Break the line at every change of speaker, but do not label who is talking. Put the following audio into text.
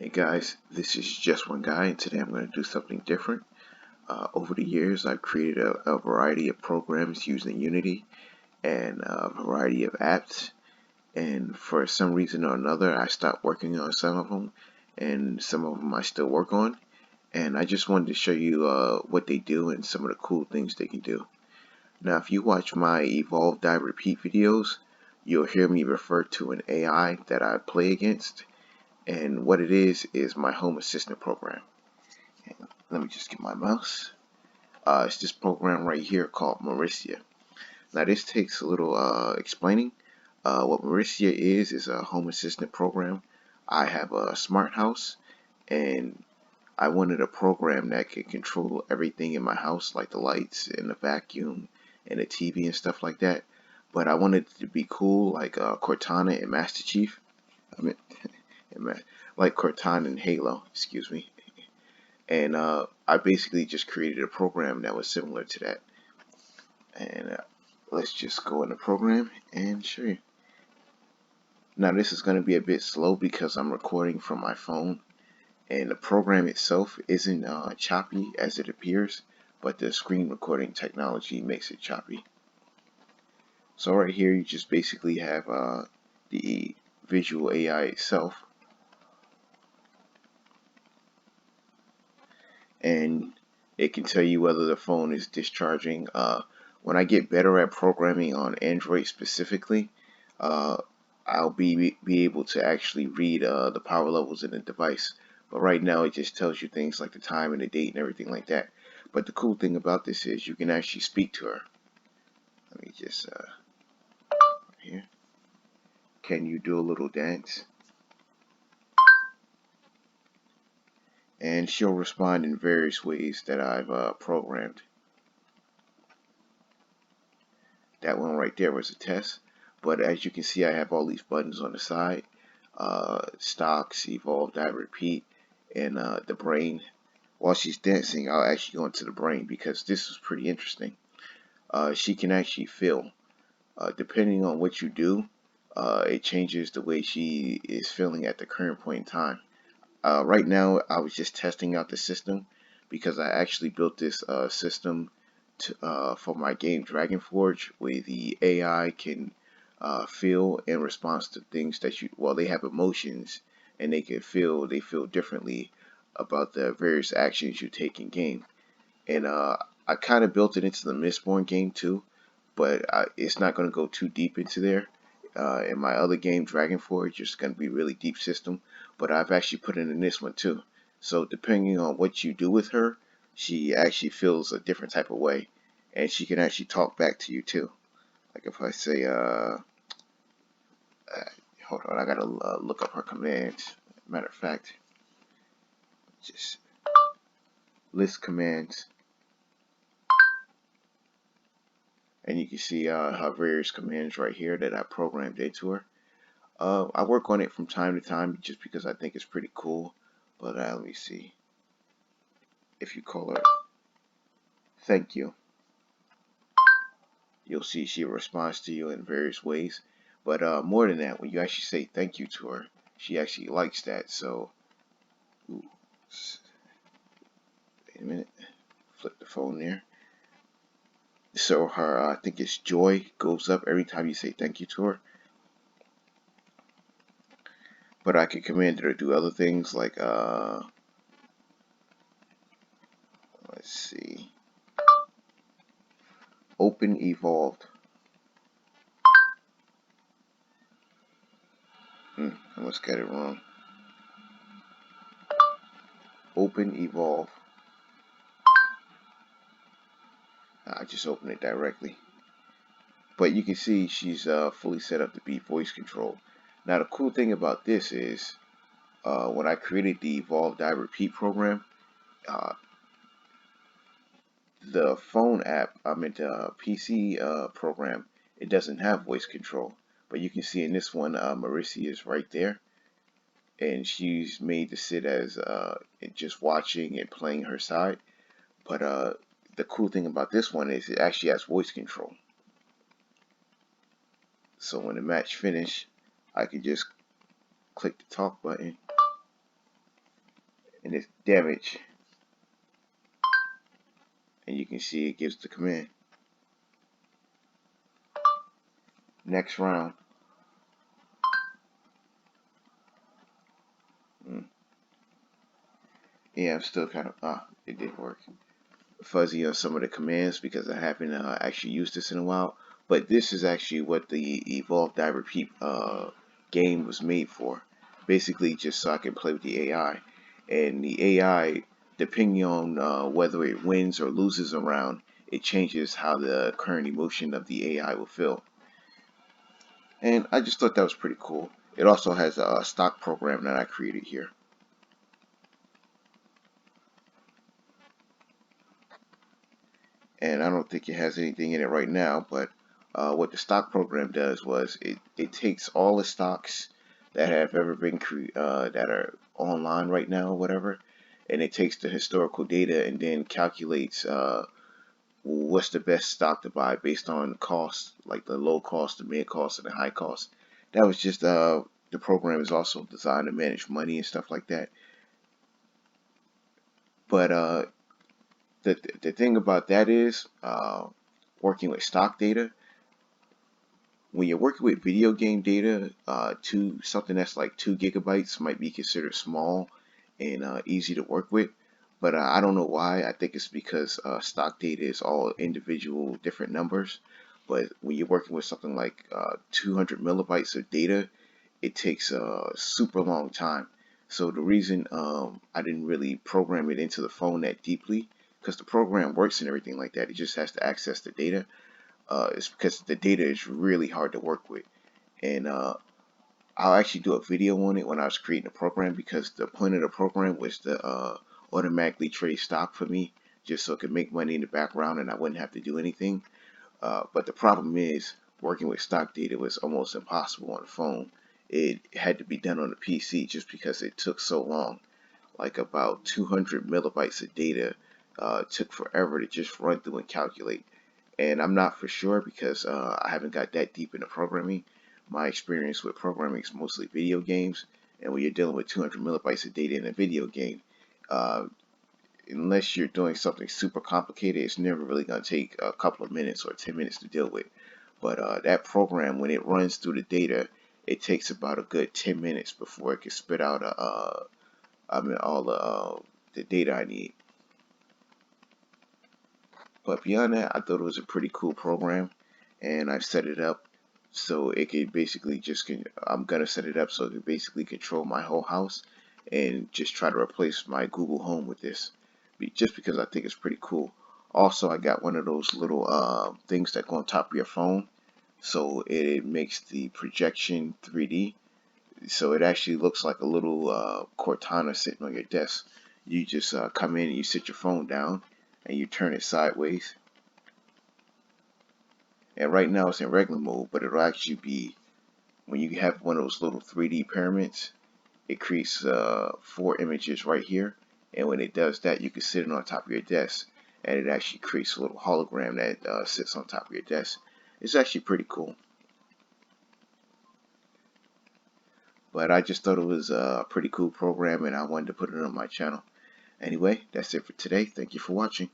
Hey guys, this is just one guy, and today I'm going to do something different. Over the years, I've created a variety of programs using Unity and a variety of apps, and for some reason or another, I stopped working on some of them, and some of them I still work on. And I just wanted to show you what they do and some of the cool things they can do. Now, if you watch my Evolve, Die, Repeat videos, you'll hear me refer to an AI that I play against. And what it is my home assistant program. And let me just get my mouse. It's this program right here called Mauricia. Now this takes a little explaining. What Mauricia is a home assistant program. I have a smart house, and I wanted a program that could control everything in my house, like the lights and the vacuum and the TV and stuff like that. But I wanted it to be cool, like Cortana and Master Chief. I mean, like Cortana and Halo, excuse me. And I basically just created a program that was similar to that. And let's just go in the program and show you. Now this is going to be a bit slow because I'm recording from my phone, and the program itself isn't choppy as it appears, but the screen recording technology makes it choppy. So right here you just basically have the visual AI itself, and it can tell you whether the phone is discharging. When I get better at programming on Android specifically, I'll be able to actually read the power levels in the device. But right now it just tells you things like the time and the date and everything like that. But the cool thing about this is you can actually speak to her. Let me just here. Can you do a little dance? And she'll respond in various ways that I've programmed. That one right there was a test. But as you can see, I have all these buttons on the side. Stocks, Evolve, Die, Repeat, and the brain. While she's dancing, I'll actually go into the brain because this is pretty interesting. She can actually feel. Depending on what you do, it changes the way she is feeling at the current point in time. Right now, I was just testing out the system because I actually built this system for my game Dragon Forge, where the AI can feel in response to things that they have emotions, and they feel differently about the various actions you take in game. And I kind of built it into the Mistborn game too, but it's not going to go too deep into there. In my other game, Dragon Forge, it's going to be really deep system, but I've actually put it in this one too. So depending on what you do with her, she actually feels a different type of way, and she can actually talk back to you too. Like if I say, hold on, I gotta look up her commands. Matter of fact, just list commands, and you can see her various commands right here that I programmed into her. I work on it from time to time just because I think it's pretty cool. But let me see. If you call her thank you, you'll see she responds to you in various ways. But more than that, when you actually say thank you to her, she actually likes that. So, ooh, wait a minute, flip the phone there. So her, I think it's joy goes up every time you say thank you to her. But I can command her to do other things like let's see, open evolved. I almost got it wrong. Open evolve. I just opened it directly. But you can see she's fully set up to be voice controlled. Now the cool thing about this is when I created the Evolve Die Repeat program, uh, the phone app, I mean the PC program, it doesn't have voice control. But you can see in this one, Marissa is right there, and she's made to sit as just watching and playing her side. But the cool thing about this one is it actually has voice control. So when the match finish, I can just click the talk button, and it's damage, and you can see it gives the command. Next round. Yeah, I'm still kind of, it didn't work. Fuzzy on some of the commands because I haven't actually used this in a while. But this is actually what the Evolve Die Repeat game was made for. Basically, just so I can play with the AI. And the AI, depending on whether it wins or loses a round, it changes how the current emotion of the AI will feel. And I just thought that was pretty cool. It also has a stock program that I created here. And I don't think it has anything in it right now, but what the stock program does was it takes all the stocks that have ever been that are online right now or whatever, and it takes the historical data and then calculates what's the best stock to buy based on cost, like the low cost, the mid cost, and the high cost. That was just the program is also designed to manage money and stuff like that. But the thing about that is working with stock data. When you're working with video game data, to something that's like 2 GB might be considered small and easy to work with. But I don't know why. I think it's because stock data is all individual different numbers. But when you're working with something like 200 MB of data, it takes a super long time. So the reason I didn't really program it into the phone that deeply, because the program works and everything like that, it just has to access the data. Is because the data is really hard to work with. And I'll actually do a video on it when I was creating the program, because the point of the program was to automatically trade stock for me, just so it could make money in the background and I wouldn't have to do anything. But the problem is working with stock data was almost impossible on the phone. It had to be done on the PC just because it took so long. Like about 200 MB of data took forever to just run through and calculate. And I'm not for sure because I haven't got that deep into programming. My experience with programming is mostly video games, and when you're dealing with 200 MB of data in a video game, uh, unless you're doing something super complicated, it's never really going to take a couple of minutes or 10 minutes to deal with. But that program, when it runs through the data, it takes about a good 10 minutes before it can spit out all the data I need. But beyond that, I thought it was a pretty cool program, and I've set it up so it could basically I'm gonna set it up so it can basically control my whole house and just try to replace my Google Home with this, just because I think it's pretty cool. Also, I got one of those little things that go on top of your phone, so it makes the projection 3D. So it actually looks like a little Cortana sitting on your desk. You just come in and you sit your phone down and you turn it sideways. And right now it's in regular mode, but it'll actually be, when you have one of those little 3D pyramids, it creates 4 images right here. And when it does that, you can sit it on top of your desk, and it actually creates a little hologram that sits on top of your desk. It's actually pretty cool. But I just thought it was a pretty cool program, and I wanted to put it on my channel. Anyway, that's it for today. Thank you for watching.